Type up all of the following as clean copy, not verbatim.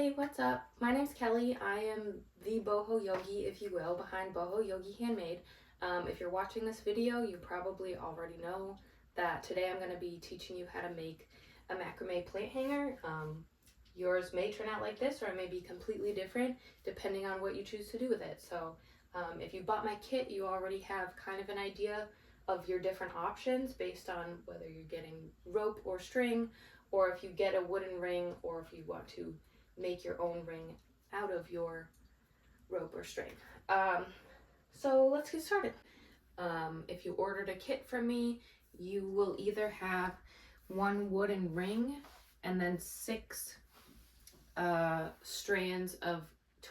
Hey, what's up? My name's Kelly. I am the Boho Yogi, if you will, behind Boho Yogi Handmade. If you're watching this video, you probably already know that today I'm going to be teaching you how to make a macrame plant hanger. Yours may turn out like this, or it may be completely different depending on what you choose to do with it. So if you bought my kit, you already have kind of an idea of your different options based on whether you're getting rope or string, or if you get a wooden ring, or if you want to make your own ring out of your rope or string. So let's get started. If you ordered a kit from me, you will either have one wooden ring and then 6 strands of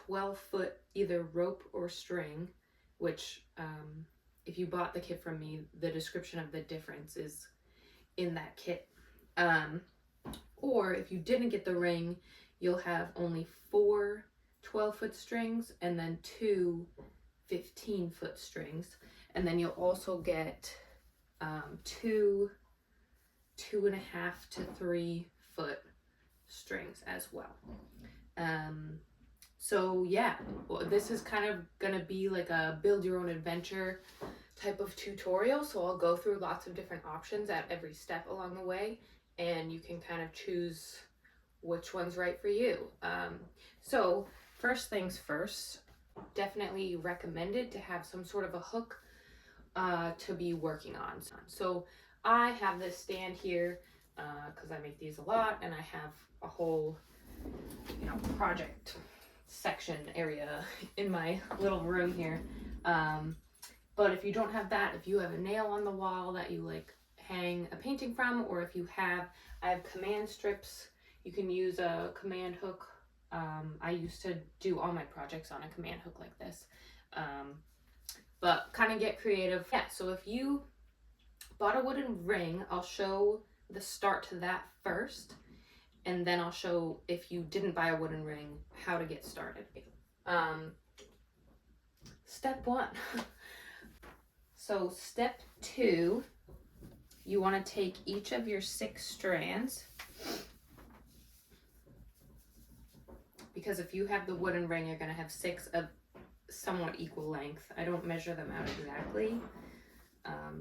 12-foot either rope or string, which if you bought the kit from me, the description of the difference is in that kit. Or if you didn't get the ring, you'll have only 4 12-foot strings and then 2 15-foot strings. And then you'll also get 2 2.5 to 3-foot strings as well. So yeah, well, this is kind of gonna be like a build your own adventure type of tutorial. So I'll go through lots of different options at every step along the way, and you can kind of choose which one's right for you. So first things first, definitely recommended to have some sort of a hook to be working on. So I have this stand here because I make these a lot, and I have a whole project section area in my little room here. But if you don't have that, if you have a nail on the wall that you like hang a painting from, or if I have command strips, you can use a command hook. I used to do all my projects on a command hook like this, but kind of get creative. Yeah, so if you bought a wooden ring, I'll show the start to that first, and then I'll show, if you didn't buy a wooden ring, how to get started. Step 1. So step 2, you want to take each of your 6 strands, because if you have the wooden ring, you're going to have 6 of somewhat equal length. I don't measure them out exactly,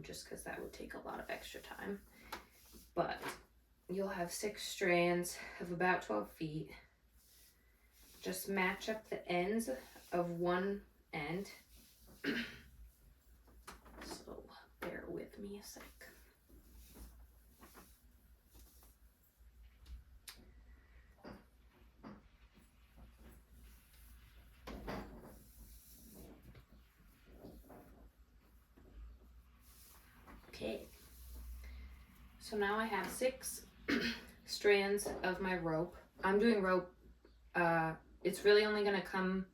just because that would take a lot of extra time. But you'll have 6 strands of about 12 feet. Just match up the ends of one end. So bear with me a sec. Okay, so now I have 6 strands of my rope. I'm doing rope, it's really only going to come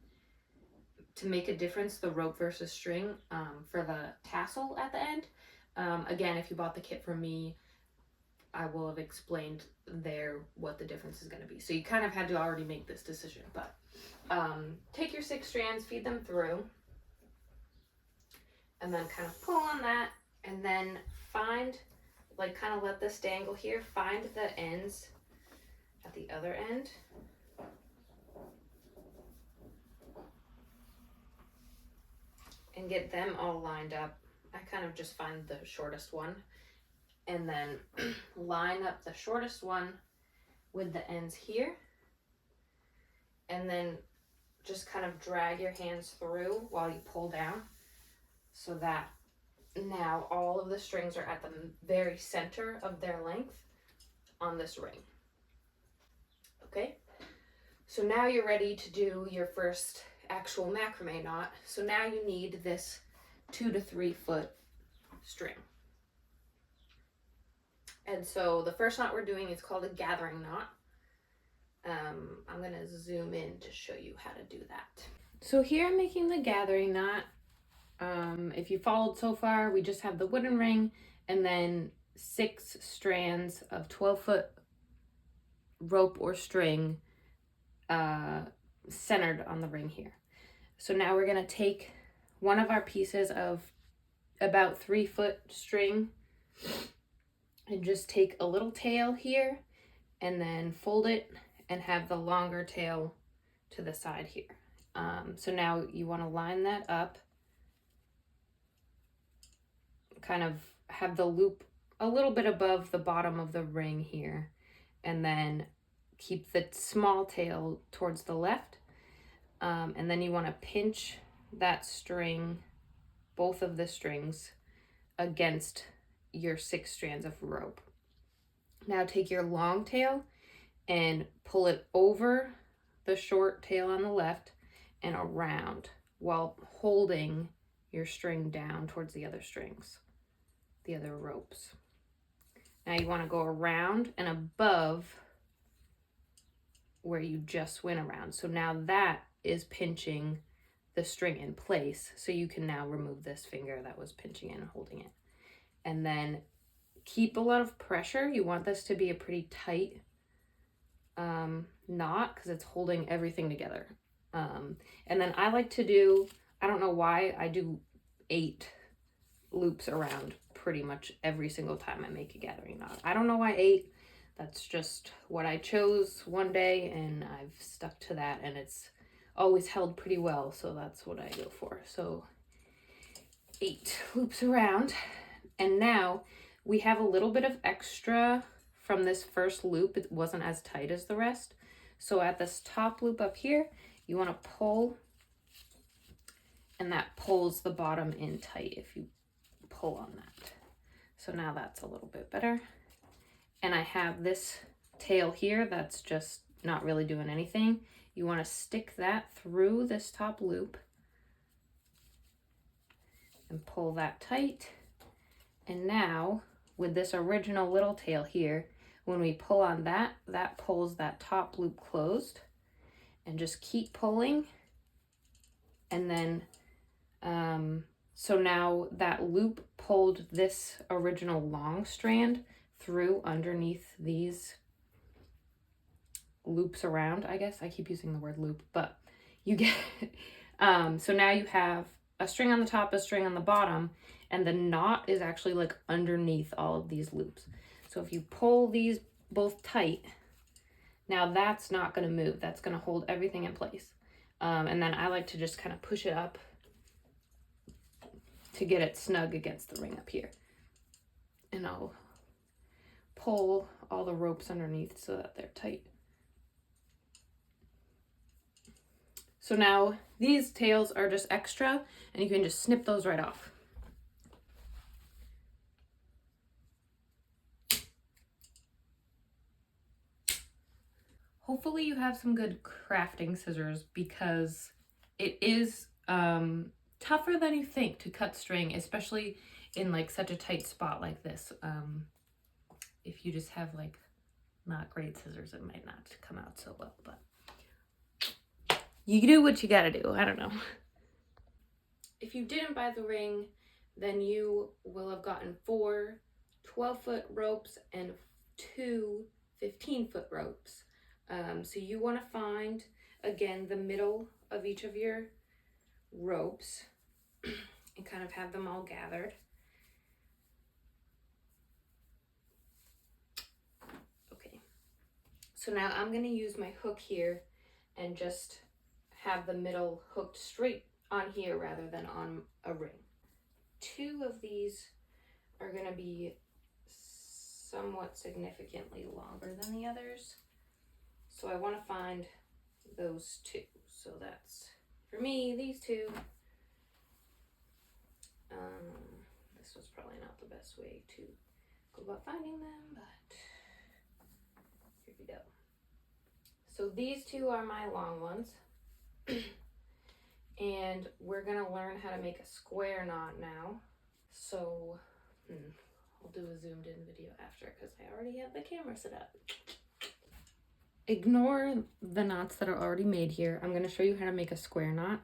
to make a difference, the rope versus string, for the tassel at the end. Again, if you bought the kit from me, I will have explained there what the difference is going to be. So you kind of had to already make this decision, but take your 6 strands, feed them through, and then kind of pull on that, and then find, like, kind of let this dangle here, find the ends at the other end. And get them all lined up. I kind of just find the shortest one, and then line up the shortest one with the ends here, and then just kind of drag your hands through while you pull down, so that now all of the strings are at the very center of their length on this ring. Okay, so now you're ready to do your first actual macrame knot. So now you need this 2 to 3 foot string. And so the first knot we're doing is called a gathering knot. I'm going to zoom in to show you how to do that. So here I'm making the gathering knot. If you followed so far, we just have the wooden ring and then 6 strands of 12-foot rope or string centered on the ring here. So now we're going to take one of our pieces of about 3-foot string and just take a little tail here and then fold it and have the longer tail to the side here. So now you want to line that up, kind of have the loop a little bit above the bottom of the ring here, and then keep the small tail towards the left. And then you want to pinch that string, both of the strings, against your 6 strands of rope. Now take your long tail and pull it over the short tail on the left and around while holding your string down towards the other strings, the other ropes. Now you want to go around and above where you just went around. So now that is pinching the string in place. So you can now remove this finger that was pinching it and holding it. And then keep a lot of pressure. You want this to be a pretty tight knot because it's holding everything together. And then I like to do, I don't know why, I do 8 loops around pretty much every single time I make a gathering knot. I don't know why 8. That's just what I chose one day, and I've stuck to that, and it's always held pretty well, so that's what I go for. So 8 loops around, and now we have a little bit of extra from this first loop. It wasn't as tight as the rest. So at this top loop up here, you want to pull, and that pulls the bottom in tight if you pull on that. So now that's a little bit better. And I have this tail here that's just not really doing anything. You want to stick that through this top loop and pull that tight. And now with this original little tail here, when we pull on that, that pulls that top loop closed, and just keep pulling. And then, so now that loop pulled this original long strand through underneath these loops around, I guess. I keep using the word loop, but you get so now you have a string on the top, a string on the bottom, and the knot is actually like underneath all of these loops. So if you pull these both tight, now that's not going to move. That's going to hold everything in place. And then I like to just kind of push it up to get it snug against the ring up here. And I'll pull all the ropes underneath so that they're tight. So now these tails are just extra, and you can just snip those right off. Hopefully you have some good crafting scissors, because it is tougher than you think to cut string, especially in like such a tight spot like this. If you just have like not great scissors, it might not come out so well, but you do what you gotta do. I don't know. If you didn't buy the ring, then you will have gotten 4 12-foot ropes and 2 15-foot ropes. So you want to find, again, the middle of each of your ropes and kind of have them all gathered. Okay, so now I'm going to use my hook here and just have the middle hooked straight on here rather than on a ring. 2 of these are going to be somewhat significantly longer than the others. So I want to find those 2. So that's, for me, these 2. This was probably not the best way to go about finding them, but here we go. So these 2 are my long ones. And we're going to learn how to make a square knot now. So I'll do a zoomed in video after because I already have the camera set up. Ignore the knots that are already made here. I'm going to show you how to make a square knot.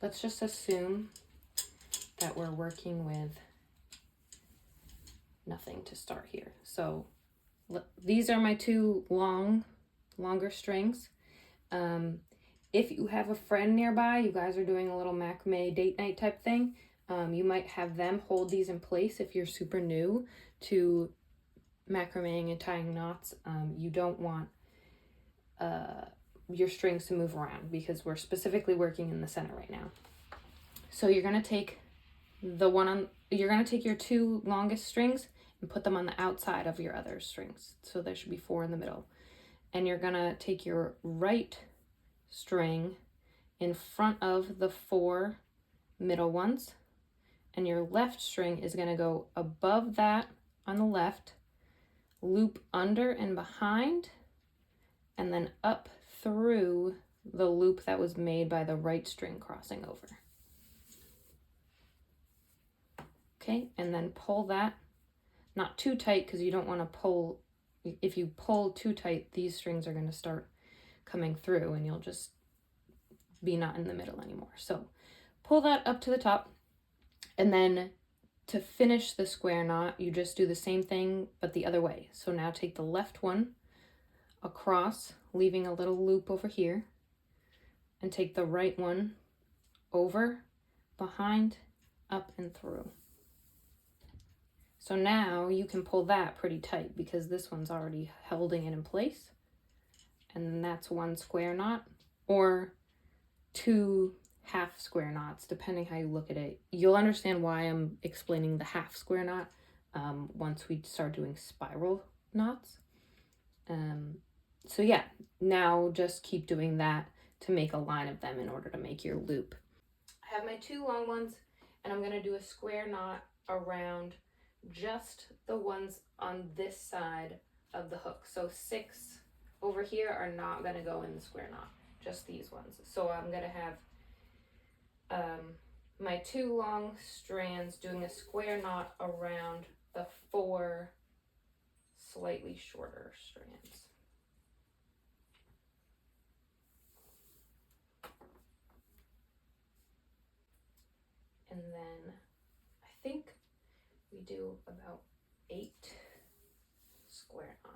Let's just assume that we're working with nothing to start here. So these are my 2 longer strings. If you have a friend nearby, you guys are doing a little macrame date night type thing, you might have them hold these in place if you're super new to macrameing and tying knots. You don't want your strings to move around, because we're specifically working in the center right now. So you're going to take you're going to take your 2 longest strings and put them on the outside of your other strings. So there should be 4 in the middle. And you're going to take your right string in front of the 4 middle ones, and your left string is going to go above that on the left, loop under and behind, and then up through the loop that was made by the right string crossing over. Okay, and then pull that, not too tight, because you don't want to pull, if you pull too tight, these strings are going to start coming through and you'll just be not in the middle anymore. So pull that up to the top, and then to finish the square knot, you just do the same thing but the other way. So now take the left one across, leaving a little loop over here, and take the right one over, behind, up, and through. So now you can pull that pretty tight because this one's already holding it in place. And then that's 1 square knot, or 2 half square knots, depending how you look at it. You'll understand why I'm explaining the half square knot once we start doing spiral knots. So yeah, now just keep doing that to make a line of them in order to make your loop. I have my 2 long ones, and I'm going to do a square knot around just the ones on this side of the hook. So 6 over here are not going to go in the square knot, just these ones. So I'm going to have my 2 long strands doing a square knot around the 4 slightly shorter strands. And then I think we do about 8 square knots.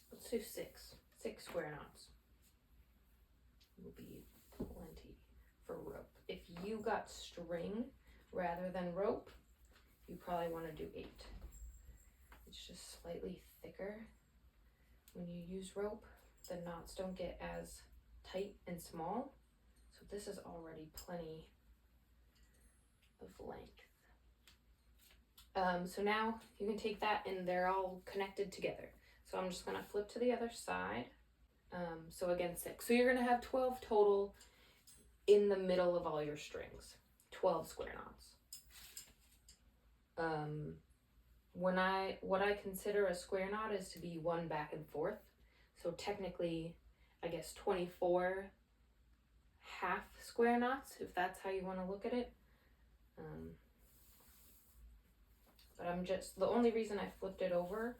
Let's do 6 square knots. Will be plenty for rope. If you got string rather than rope, you probably want to do 8. It's just slightly thicker. When you use rope, the knots don't get as tight and small. So this is already plenty of length. So now you can take that, and they're all connected together. So I'm just going to flip to the other side. So again, 6. So you're going to have 12 total in the middle of all your strings. 12 square knots. What I consider a square knot is to be 1 back and forth. So technically, I guess 24 half square knots, if that's how you want to look at it. But the only reason I flipped it over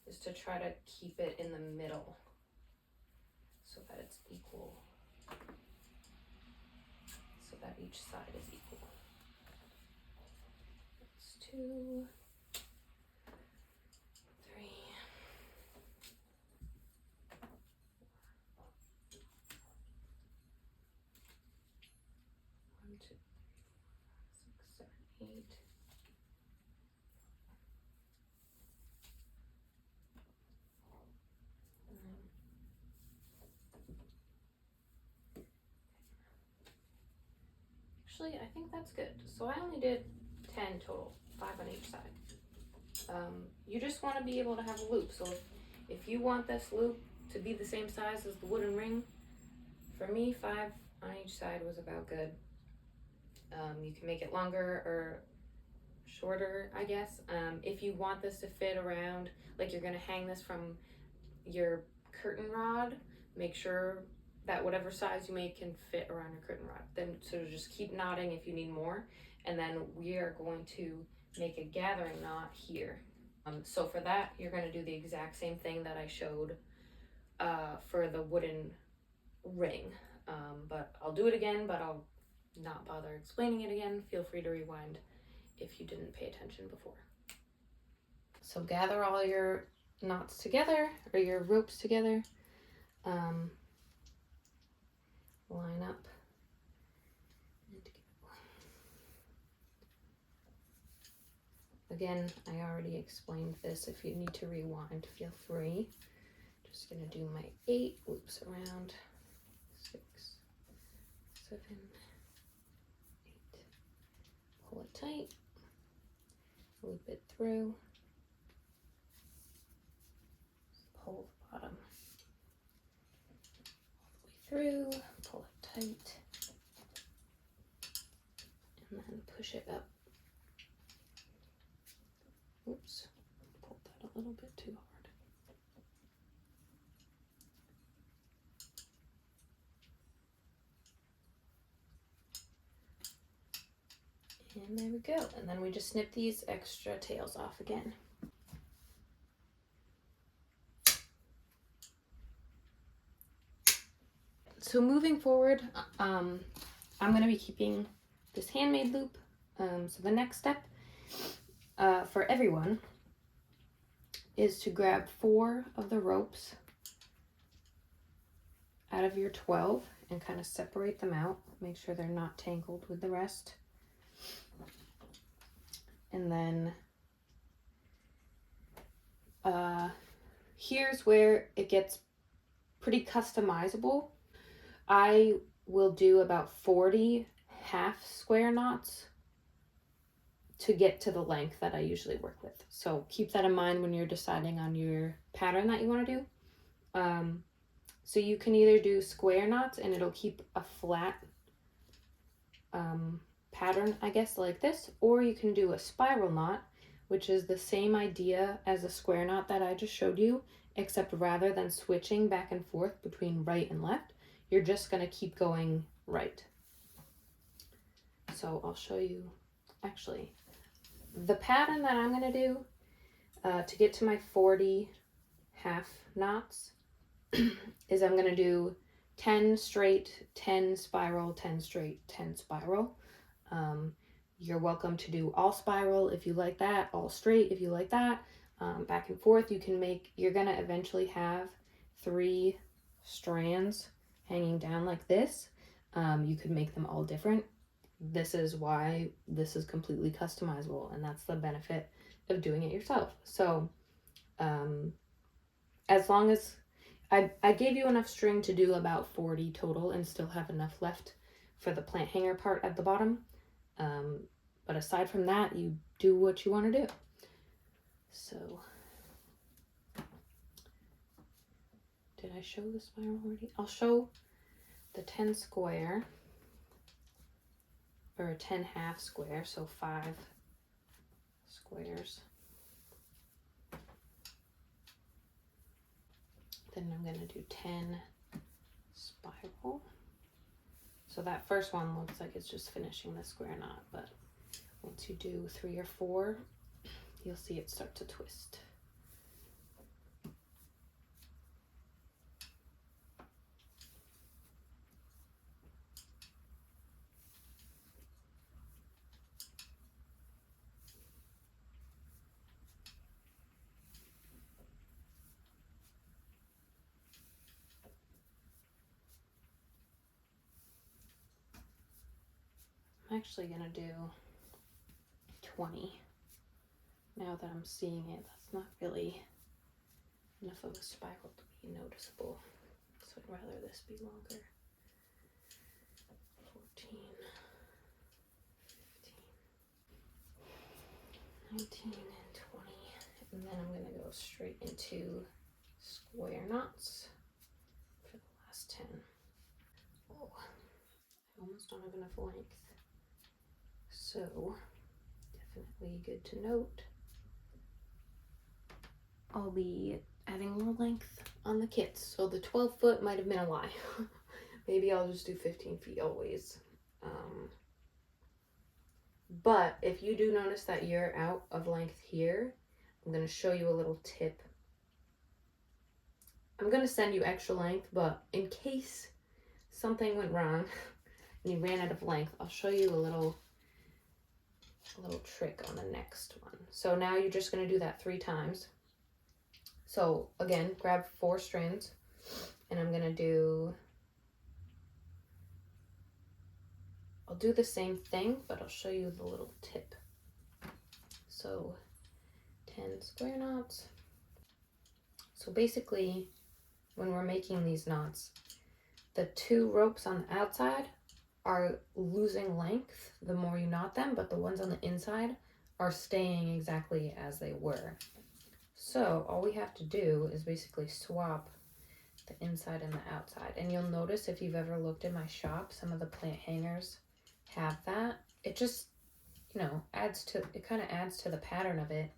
is to try to keep it in the middle so that it's equal, so that each side is equal. That's 2, 3, 1, 2, 3, 4, 5, 6, 7, 8. Actually, I think that's good. So I only did 10 total, 5 on each side. You just want to be able to have a loop. So if you want this loop to be the same size as the wooden ring, for me, 5 on each side was about good. You can make it longer or shorter, I guess. If you want this to fit around, like you're going to hang this from your curtain rod, make sure that whatever size you make can fit around your curtain rod. Then so just keep knotting if you need more. And then we are going to make a gathering knot here. So for that, you're going to do the exact same thing that I showed for the wooden ring. But I'll do it again, but I'll not bother explaining it again, feel free to rewind if you didn't pay attention before. So gather all your knots together, or your ropes together. Line up. Again, I already explained this. If you need to rewind, feel free. Just gonna do my 8 loops around. 6, 7, 8. Pull it tight. Loop it through. Pull the bottom all the way through. Pull it tight. And then push it up. Oops, pulled that a little bit too hard. And there we go. And then we just snip these extra tails off again. So moving forward, I'm going to be keeping this handmade loop. So the next step for everyone is to grab 4 of the ropes out of your 12 and kind of separate them out. Make sure they're not tangled with the rest. And then here's where it gets pretty customizable. I will do about 40 half square knots to get to the length that I usually work with. So keep that in mind when you're deciding on your pattern that you want to do. So you can either do square knots and it'll keep a flat pattern, I guess, like this, or you can do a spiral knot, which is the same idea as a square knot that I just showed you, except rather than switching back and forth between right and left, you're just going to keep going right. So I'll show you, actually, the pattern that I'm going to do to get to my 40 half knots is I'm going to do 10 straight, 10 spiral, 10 straight, 10 spiral. You're welcome to do all spiral if you like that, all straight if you like that, back and forth. You can make, you're going to eventually have 3 strands hanging down like this. You could make them all different. This is why this is completely customizable, and that's the benefit of doing it yourself. So as long as I gave you enough string to do about 40 total and still have enough left for the plant hanger part at the bottom. But aside from that, you do what you want to do. So did I show the spiral already? I'll show the 10 square, or a 10 half square, so 5 squares. Then I'm going to do 10 spiral. So that first one looks like it's just finishing the square knot, but once you do 3 or 4, you'll see it start to twist. I'm actually gonna do 20. Now that I'm seeing it, that's not really enough of a spiral to be noticeable. So I'd rather this be longer. 14, 15, 19, and 20. And then I'm gonna go straight into square knots for the last 10. Oh, I almost don't have enough length. So definitely good to note. I'll be adding more length on the kits. So the 12 foot might have been a lie. Maybe I'll just do 15 feet always. But if you do notice that you're out of length here, I'm going to show you a little tip. I'm going to send you extra length, but in case something went wrong and you ran out of length, I'll show you a little trick on the next one. So now you're just going to do that 3 times. So again, grab 4 strands, and I'll do the same thing, but I'll show you the little tip. So 10 square knots. So basically, when we're making these knots, the 2 ropes on the outside are losing length the more you knot them, but the ones on the inside are staying exactly as they were. So all we have to do is basically swap the inside and the outside. And you'll notice, if you've ever looked in my shop, some of the plant hangers have that. It just, you know, kind of adds to the pattern of it.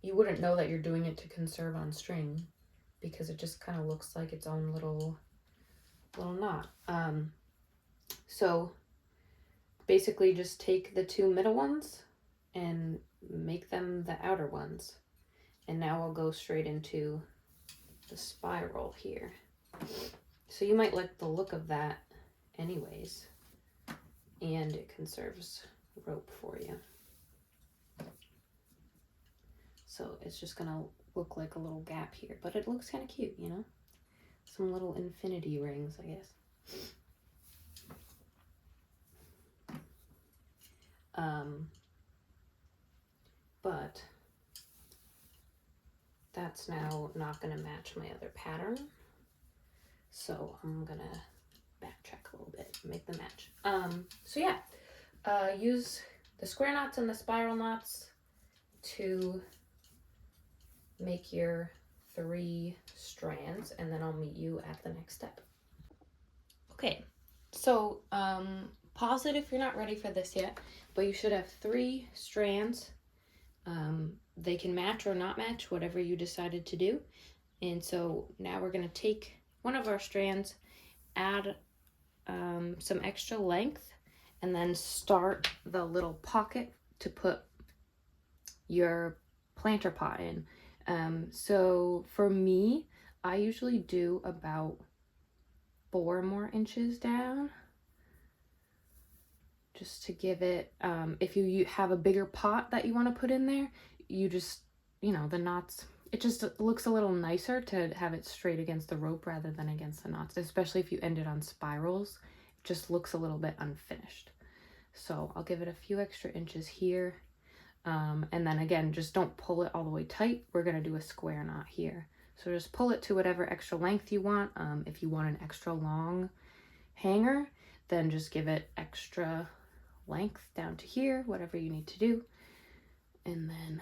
You wouldn't know that you're doing it to conserve on string, because it just kind of looks like its own little knot. So basically just take the 2 middle ones and make them the outer ones. And now I'll go straight into the spiral here. So you might like the look of that anyways, and it conserves rope for you. So it's just gonna look like a little gap here, but it looks kind of cute, you know? Some little infinity rings, I guess. But that's now not gonna match my other pattern. So I'm gonna backtrack a little bit, make the match. So yeah, use the square knots and the spiral knots to make your 3 strands, and then I'll meet you at the next step. Okay, so pause it if you're not ready for this yet, but you should have 3 strands. They can match or not match, whatever you decided to do. And so now we're going to take one of our strands, add some extra length, and then start the little pocket to put your planter pot in. So for me, I usually do about 4 more inches down, just to give it, if you have a bigger pot that you want to put in there, you just, you know, the knots, it just looks a little nicer to have it straight against the rope rather than against the knots, especially if you end it on spirals. It just looks a little bit unfinished. So I'll give it a few extra inches here. And then again, just don't pull it all the way tight. We're going to do a square knot here. So just pull it to whatever extra length you want. If you want an extra long hanger, then just give it extra length down to here, whatever you need to do. And then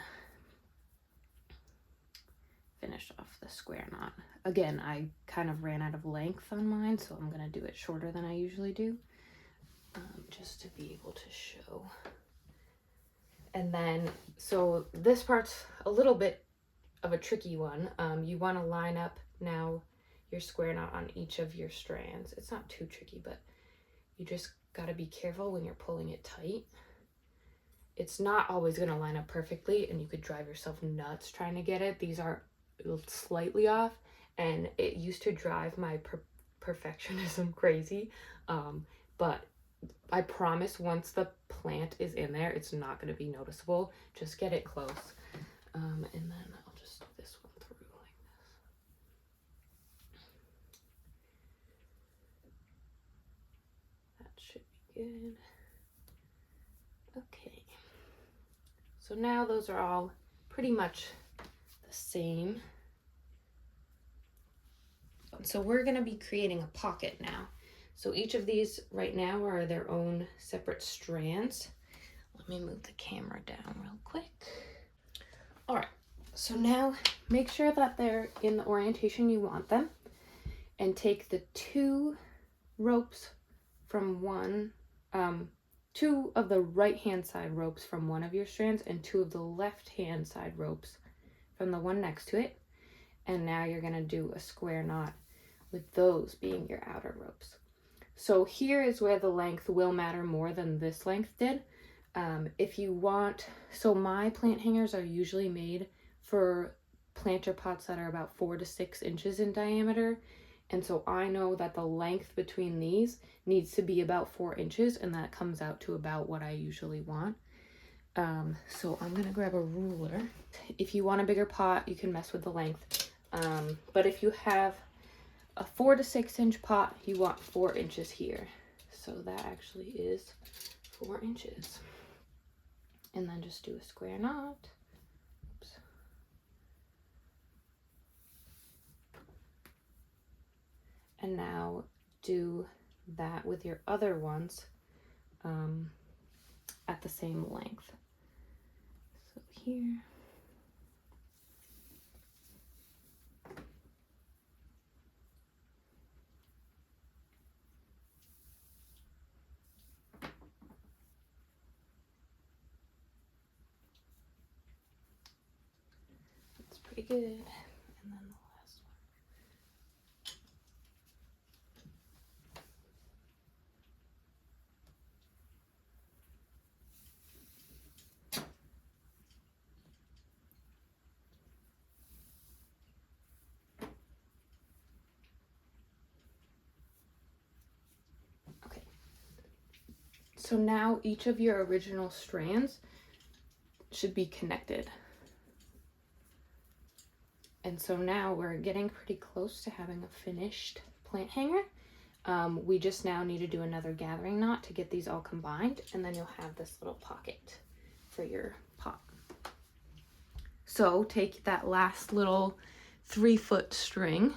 finish off the square knot. Again, I kind of ran out of length on mine, so I'm going to do it shorter than I usually do, just to be able to show. And then, so this part's a little bit of a tricky one. You want to line up now your square knot on each of your strands. It's not too tricky, but you just got to be careful when you're pulling it tight. It's not always going to line up perfectly, and you could drive yourself nuts trying to get it. These are slightly off, and it used to drive my perfectionism crazy. But I promise once the plant is in there, it's not going to be noticeable. Just get it close. And then I'll just do this one through like this. That should be good. Okay. So now those are all pretty much the same. So we're going to be creating a pocket now. So each of these right now are their own separate strands. Let me move the camera down real quick. All right, so now make sure that they're in the orientation you want them, and take the 2 ropes from one, 2 of the right-hand side ropes from one of your strands, and 2 of the left-hand side ropes from the one next to it. And now you're gonna do a square knot with those being your outer ropes. So here is where the length will matter more than this length did. If you want, so my plant hangers are usually made for planter pots that are about 4 to 6 inches in diameter. And so I know that the length between these needs to be about 4 inches, and that comes out to about what I usually want. So I'm gonna grab a ruler. If you want a bigger pot, you can mess with the length. But if you have a 4 to 6 inch pot, you want 4 inches here. So that actually is 4 inches. And then just do a square knot. Oops. And now do that with your other ones at the same length. So here. That's pretty good. And then the last one. Okay. So now each of your original strands should be connected. And so now we're getting pretty close to having a finished plant hanger. We just now need to do another gathering knot to get these all combined, and then you'll have this little pocket for your pot. So take that last little 3-foot string,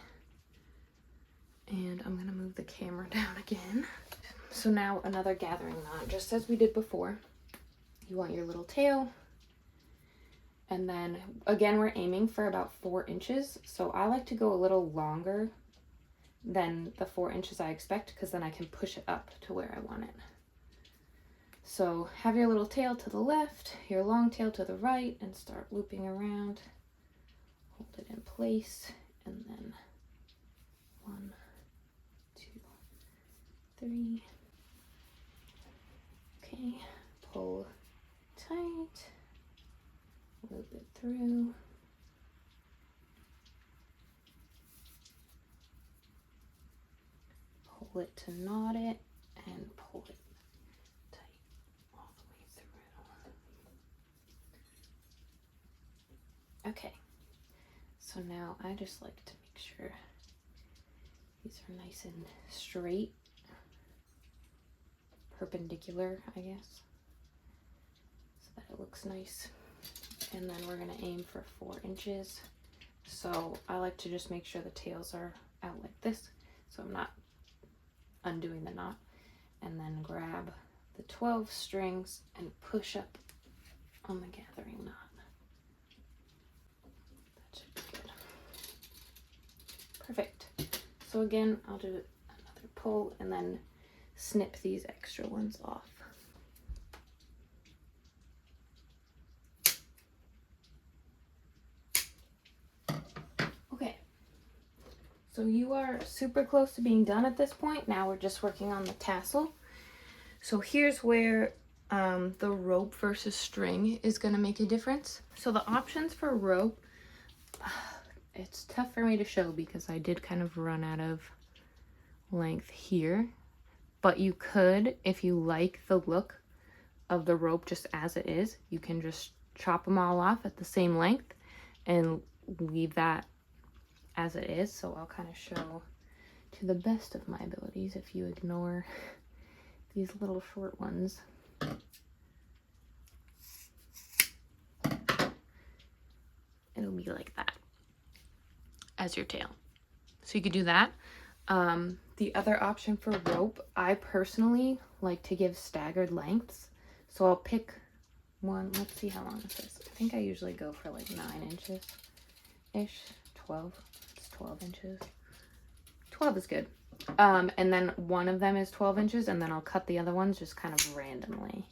and I'm gonna move the camera down again. So now another gathering knot, just as we did before. You want your little tail, and then again, we're aiming for about 4 inches. So I like to go a little longer than the 4 inches I expect, because then I can push it up to where I want it. So have your little tail to the left, your long tail to the right, and start looping around. Hold it in place, and then 1, 2, 3. Okay, pull tight, loop it through. Pull it to knot it, and pull it tight all the way through. Okay, so now I just like to make sure these are nice and straight, perpendicular, I guess, so that it looks nice. And then we're gonna aim for 4 inches. So I like to just make sure the tails are out like this, so I'm not undoing the knot. And then grab the 12 strings and push up on the gathering knot. That should be good. Perfect. So again, I'll do another pull and then snip these extra ones off. Okay, so you are super close to being done at this point. Now we're just working on the tassel. So here's where the rope versus string is going to make a difference. So the options for rope, it's tough for me to show because I did kind of run out of length here. But you could, if you like the look of the rope just as it is, you can just chop them all off at the same length and leave that as it is. So I'll kind of show to the best of my abilities if you ignore these little short ones. It'll be like that as your tail. So you could do that. The other option for rope, I personally like to give staggered lengths. So I'll pick one, let's see how long this is. I think I usually go for like 9 inches-ish, 12, it's 12 inches. 12 is good. And then one of them is 12 inches, and then I'll cut the other ones just kind of randomly.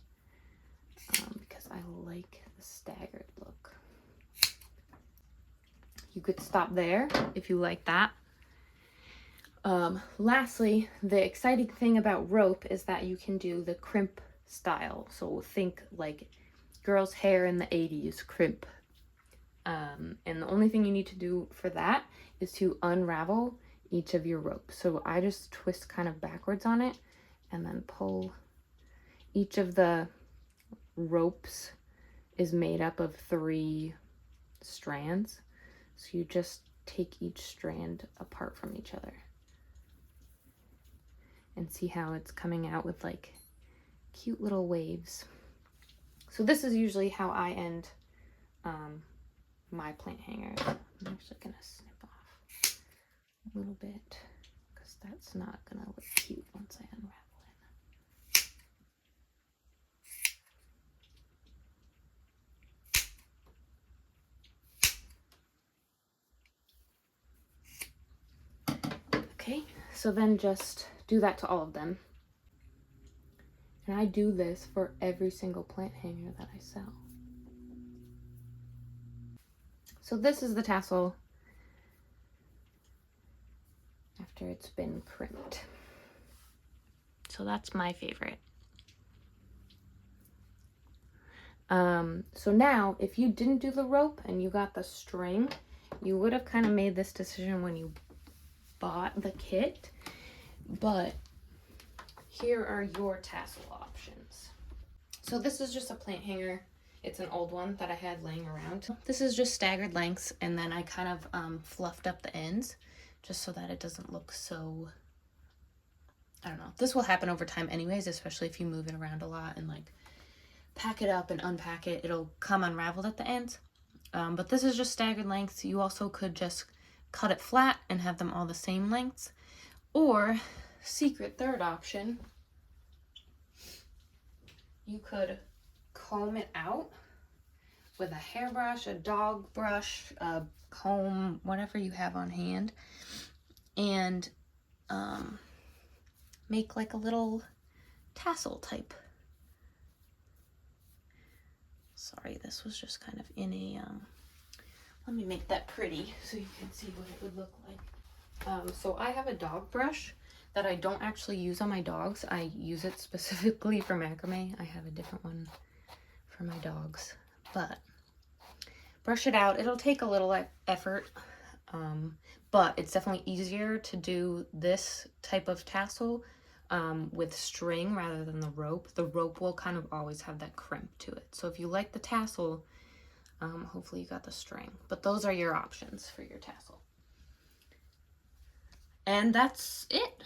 Because I like the staggered look. You could stop there if you like that. Lastly, the exciting thing about rope is that you can do the crimp style. So think like girls' hair in the 80s, crimp. And the only thing you need to do for that is to unravel each of your ropes. So I just twist kind of backwards on it and then pull. Each of the ropes is made up of 3 strands. So you just take each strand apart from each other. And see how it's coming out with like cute little waves. So this is usually how I end my plant hangers. I'm actually gonna snip off a little bit because that's not gonna look cute once I unravel it. Okay, so then just do that to all of them. And I do this for every single plant hanger that I sell. So this is the tassel after it's been crimped. So that's my favorite. So now, if you didn't do the rope and you got the string, you would have kind of made this decision when you bought the kit, but here are your tassel options. So this is just a plant hanger. It's an old one that I had laying around. This is just staggered lengths, and then I kind of fluffed up the ends just so that it doesn't look so, I don't know. This will happen over time anyways, especially if you move it around a lot and like pack it up and unpack it. It'll come unraveled at the ends. But this is just staggered lengths. You also could just cut it flat and have them all the same lengths. Or, secret third option, you could comb it out with a hairbrush, a dog brush, a comb, whatever you have on hand, and make like a little tassel type. Sorry, this was just kind of in a, let me make that pretty so you can see what it would look like. So I have a dog brush that I don't actually use on my dogs. I use it specifically for macrame. I have a different one for my dogs, but brush it out. It'll take a little effort, but it's definitely easier to do this type of tassel with string rather than the rope. The rope will kind of always have that crimp to it. So if you like the tassel, hopefully you got the string. But those are your options for your tassel. And that's it.